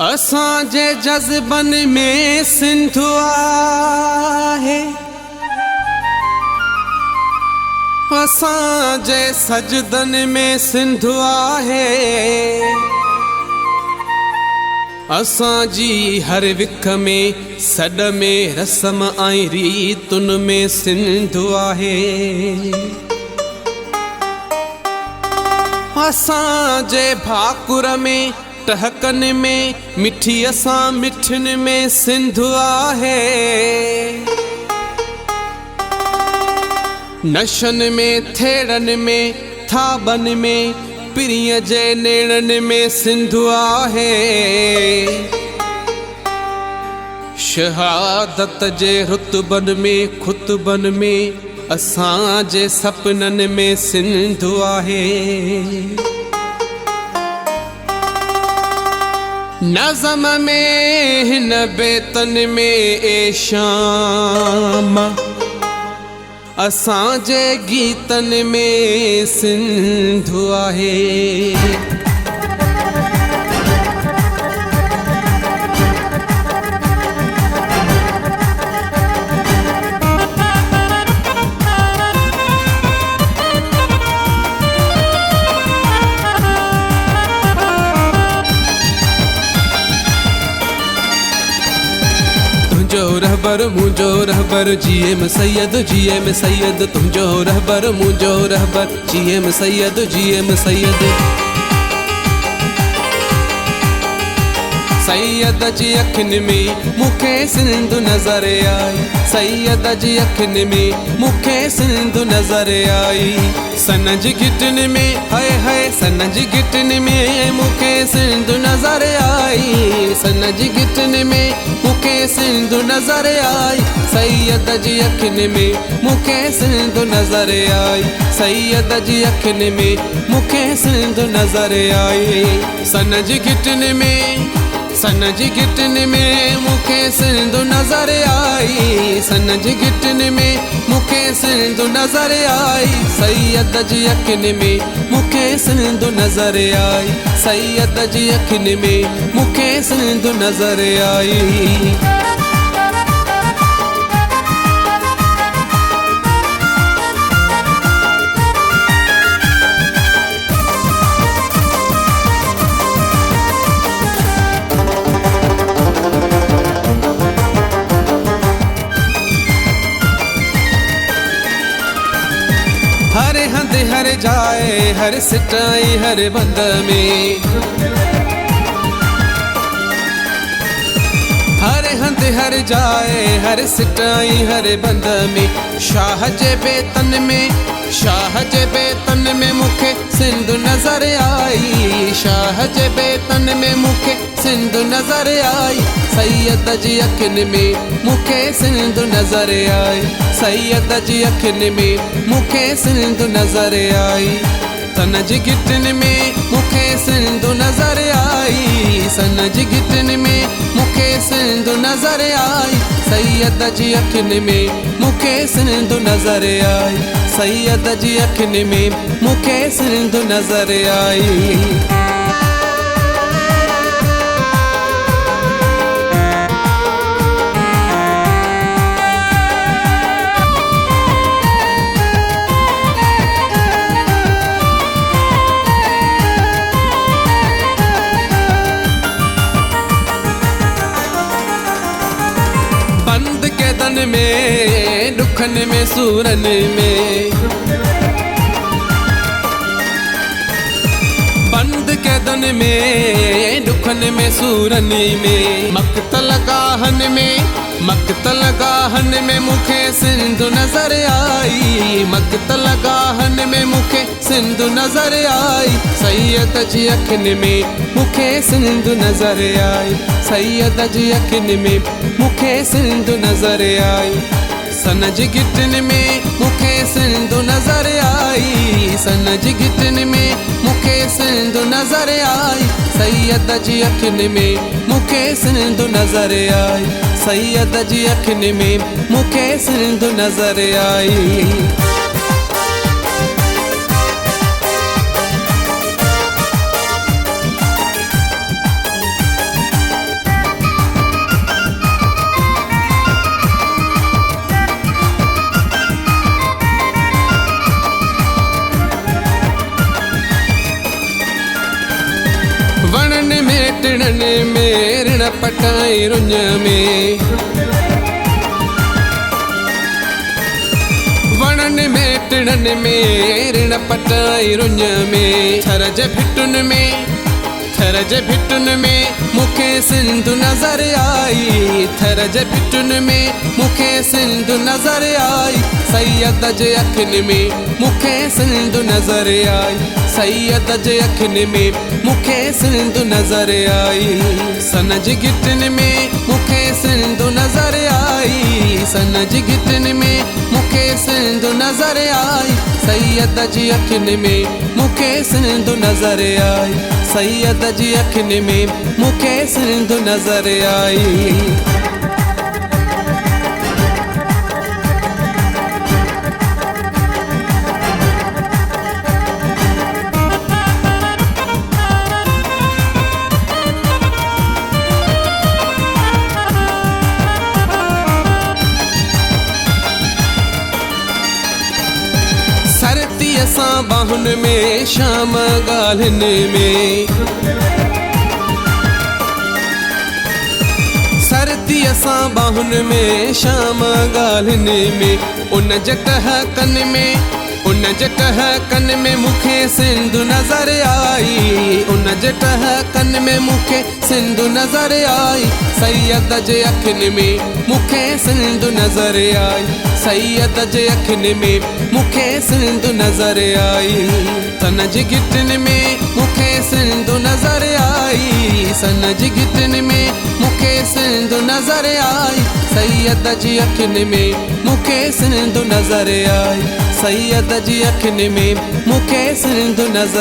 असांजे जज़्बन में सिंधु आहे, असांजे सजदन में सिंधु आहे, असांजी हर विख में सॾ में रस्म ऐं रीतुन में सिंधु आहे। असांजे भाकुर में टहकन में मिठी असां मिठन में सिंधु आहे। नशन में थेड़न में थाबन में पिरीअ जे नेड़न में सिंधु आहे। शहादत जे रुतबन में खुतबन में असांजे सपनन में सिंधु आहे। नज़म में हिन बेतन में ए शाम, असांजे गीतन में सिंधु आहे। रहबर मुझो रहबर जीएम सैयद जीएम सैयद, तुझो रहबर मुझो रहबर जीएम सैयद जीएम सैयद। सैयद जी अखिन में मुखे सिंधु नजर आई, सैयद जी अखिन में मुखे सिंधु नजर आई। सन जी गिटन में हाय हाय सन जी गिटन में मुखे सिंधु नजर आई, सन जी गिटन में मुखे सिंधु नजर आई। सैयद जी अखिन में मुखे सिंधु नजर आई, सैयद जी अखिन में मुखे सिंधु नजर आई। सन जी गिटन में सन जी गिटन में मुखे सिंधु नजर आई, सन जी गिटन में मुखे सिंधु नजर आई। सैयद जी अखिन में मुखे सिंधु नजर आई, सैयद जी अखिन में मुखे सिंधु नजर आई। हर हंध हर जाए हर सिटाई हर बंद में, हर हंध हर जाए हर सिटाई हर बंद में। शाह जे बेतन में शाह जे बेतन में मुखे सिंधु नजर आई, शाह जे बेतन में मुखे सिंधु नजर आई। सैयद जी अखिन में मुखे सिंधु नजर आई, सैयद जी अखिन में मुखे सिंधु नजर आई। सन जी गिटन में मुखे सिंधु नजर आई, सन जी गिटन में मुखे सिंधु नजर आई। सैयद जी अखिन में मुखे सिंधु नजर आई, सैयद जी अखिन में मुखे सिंधु नजर आई। बंद कैदन में दुखन में सूरन में, बंद कैदन में दुखन में सूरन में। मक्तल गाहन में मक्तल गाहन में मुखे सिंधु नजर आई, मक्तल गाहन में मुखे सिंधु नजर आई। सैयद जी अखिन में मुखे सिंधु नजर आई, सैयद जी अखिन में मुखे सिंधु नजर आई। सन जी गिटन में मुखे सिंधु नजर आई, सन जी गिटन में मुखे सिंधु नजर आई। सैयद जी अखिन में मुखे सिंधु नजर आई, सैयद जी अखिन में मुखे सिंधु नजर आई। में टिणन में ऋण पटाई रुञ में, वणन में टिणन में ऋण पटाई रुञ में, थरज भिटुन में थरज भिटुन में मुखे सिंधु नजर आई, थरज भिटुन में मुखे सिंधु नजर आई, सैयद जे अखिन में मुखे सिंधु नजर आई, सैयद जे अखिन में मुखे सिंधु नजर आई, सनज गिटन में मुखे सिंधु नजर आई, सनज गिटन में मुखे सिंधु नजर आई, सैयद जी अखिन में मुखे सिंधु नजर आई, सैयद जी अखिन में मुखे सिंधु नजर आई। सरती असां बाहुन में शाम गाल्हिन में, सरती असां बाहुन में शाम गाल्हिन में, उन जटह कन में उन जटह कन में मुखे सिंधु नजर आई, उन जटह कन में मुखे सिंधु नजर आई, सैयद जे अखिन में मुखे सिंधु नजर आई, सैयद जे अखिन में मुखे सिंधु नजर आई, सनज गिटन में मुखे सिंधु नजर आई, सनज गिटन में मुखे सिंधु नजर आई, सैयद जी अखिन में मुखे सिंधु नजर आई, सैयद जी अखिन में मुखे सिंधु नजर